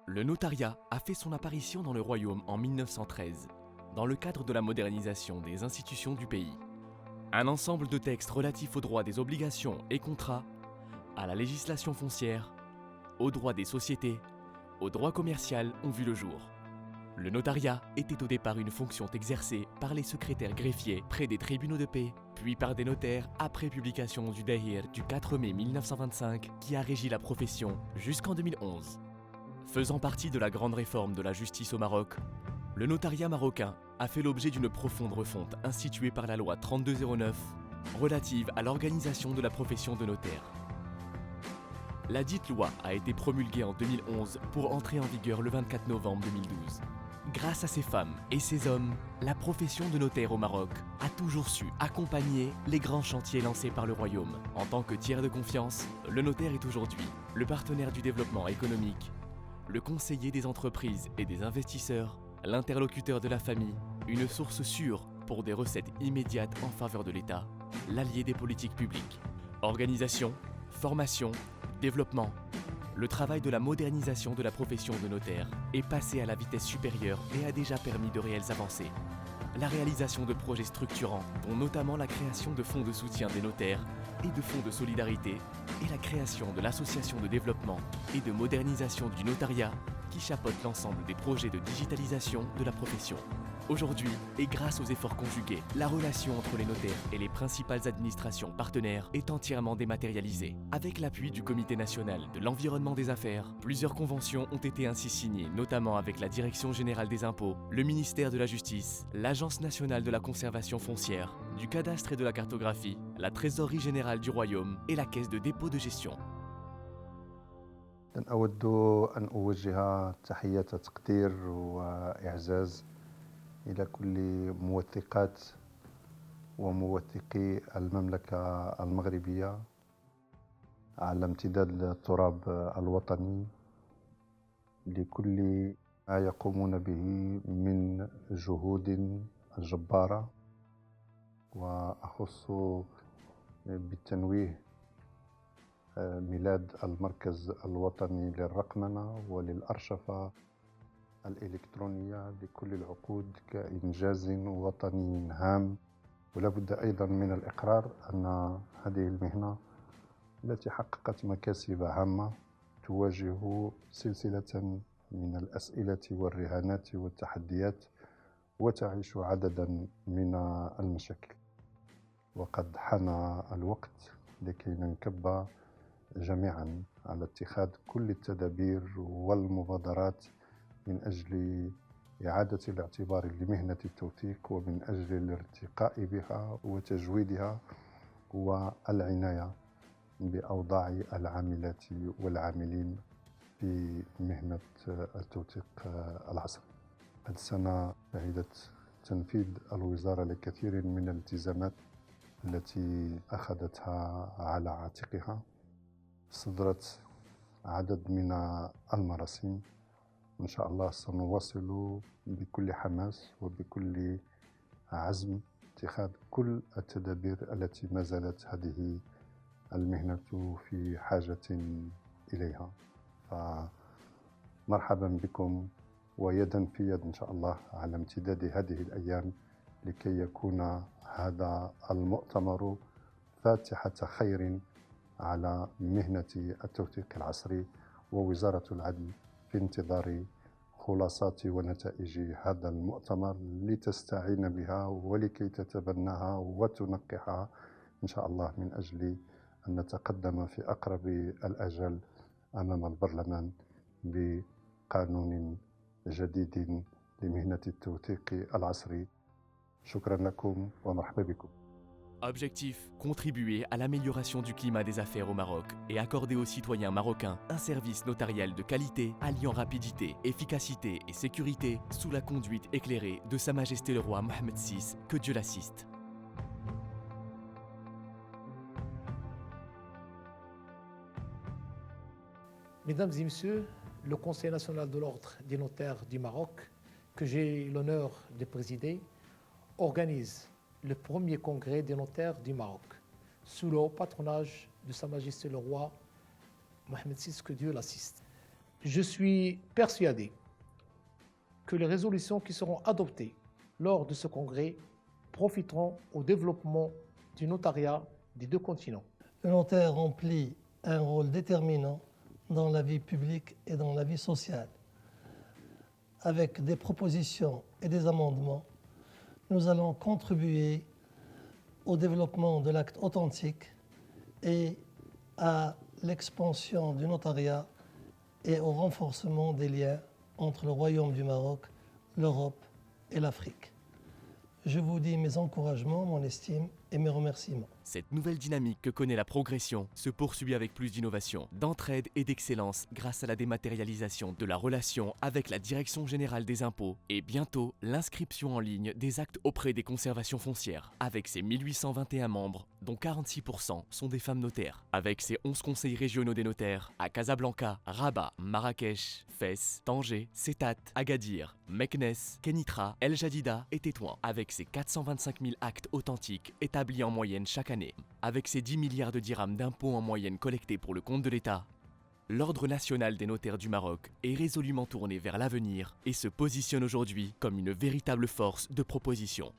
Le notariat a fait son apparition dans le royaume en 1913, dans le cadre de la modernisation des institutions du pays. Un ensemble de textes relatifs aux droits des obligations et contrats, à la législation foncière, aux droits des sociétés, au droit commercial ont vu le jour. Le notariat était au départ une fonction exercée par les secrétaires greffiers près des tribunaux de paix, puis par des notaires après publication du Dahir du 4 mai 1925 qui a régi la profession jusqu'en 2011. Faisant partie de la grande réforme de la justice au Maroc, le notariat marocain a fait l'objet d'une profonde refonte instituée par la loi 3209 relative à l'organisation de la profession de notaire. La dite loi a été promulguée en 2011 pour entrer en vigueur le 24 novembre 2012. Grâce à ces femmes et ces hommes, la profession de notaire au Maroc a toujours su accompagner les grands chantiers lancés par le royaume. En tant que tiers de confiance, le notaire est aujourd'hui le partenaire du développement économique, le conseiller des entreprises et des investisseurs, l'interlocuteur de la famille, une source sûre pour des recettes immédiates en faveur de l'État, l'allié des politiques publiques. Organisation, formation, développement. Le travail de la modernisation de la profession de notaire est passé à la vitesse supérieure et a déjà permis de réelles avancées. La réalisation de projets structurants, dont notamment la création de fonds de soutien des notaires et de fonds de solidarité, et la création de l'association de développement et de modernisation du notariat qui chapeaute l'ensemble des projets de digitalisation de la profession. Aujourd'hui, et grâce aux efforts conjugués, la relation entre les notaires et les principales administrations partenaires est entièrement dématérialisée. Avec l'appui du Comité national de l'environnement des affaires, plusieurs conventions ont été ainsi signées, notamment avec la Direction générale des impôts, le ministère de la Justice, l'Agence nationale de la conservation foncière, du cadastre et de la cartographie, la Trésorerie générale du Royaume et la Caisse de dépôt de gestion. أود أن أوجه تحية تقدير وإعزاز إلى كل موثقات وموثقي المملكة المغربية على امتداد التراب الوطني لكل ما يقومون به من جهود جبارة، وأخص بالتنويه ميلاد المركز الوطني للرقمنة وللأرشفة الإلكترونية لكل العقود كإنجاز وطني هام. ولا بد أيضا من الإقرار أن هذه المهنة التي حققت مكاسب هامة تواجه سلسلة من الأسئلة والرهانات والتحديات وتعيش عددا من المشاكل، وقد حان الوقت لكي ننكب جميعا على اتخاذ كل التدابير والمبادرات من أجل إعادة الاعتبار لمهنة التوثيق ومن أجل الارتقاء بها وتجويدها والعناية بأوضاع العاملات والعاملين في مهنة التوثيق العصري. هذه السنة شهدت تنفيذ الوزارة لكثير من الالتزامات التي أخذتها على عاتقها. صدرت عدد من المراسيم، إن شاء الله سنواصل بكل حماس وبكل عزم اتخاذ كل التدابير التي ما زالت هذه المهنة في حاجة إليها. فمرحبا بكم ويدا في يد إن شاء الله على امتداد هذه الأيام لكي يكون هذا المؤتمر فاتحة خير على مهنة التوثيق العصري، ووزارة العدل في انتظار خلاصات ونتائج هذا المؤتمر لتستعين بها ولكي تتبناها وتنقحها إن شاء الله من أجل أن نتقدم في أقرب الأجل أمام البرلمان بقانون جديد لمهنة التوثيق العصري. شكرا لكم ومرحبا بكم. Objectif, contribuer à l'amélioration du climat des affaires au Maroc et accorder aux citoyens marocains un service notarial de qualité alliant rapidité, efficacité et sécurité sous la conduite éclairée de Sa Majesté le roi Mohammed VI, que Dieu l'assiste. Mesdames et messieurs, le Conseil national de l'ordre des notaires du Maroc, que j'ai l'honneur de présider, organise le premier congrès des notaires du Maroc, sous le haut patronage de Sa Majesté le roi Mohammed VI, que Dieu l'assiste. Je suis persuadé que les résolutions qui seront adoptées lors de ce congrès profiteront au développement du notariat des deux continents. Le notaire remplit un rôle déterminant dans la vie publique et dans la vie sociale. Avec des propositions et des amendements, nous allons contribuer au développement de l'acte authentique et à l'expansion du notariat et au renforcement des liens entre le Royaume du Maroc, l'Europe et l'Afrique. Je vous dis mes encouragements, mon estime et mes remerciements. Cette nouvelle dynamique que connaît la progression se poursuit avec plus d'innovation, d'entraide et d'excellence grâce à la dématérialisation de la relation avec la Direction générale des impôts et bientôt l'inscription en ligne des actes auprès des conservations foncières. Avec ses 1821 membres, dont 46% sont des femmes notaires. Avec ses 11 conseils régionaux des notaires à Casablanca, Rabat, Marrakech, Fès, Tanger, Settat, Agadir, Meknès, Kenitra, El Jadida et Tétouan. Avec ses 425 000 actes authentiques établis en moyenne chaque année. Avec ses 10 milliards de dirhams d'impôts en moyenne collectés pour le compte de l'État, l'Ordre national des notaires du Maroc est résolument tourné vers l'avenir et se positionne aujourd'hui comme une véritable force de proposition.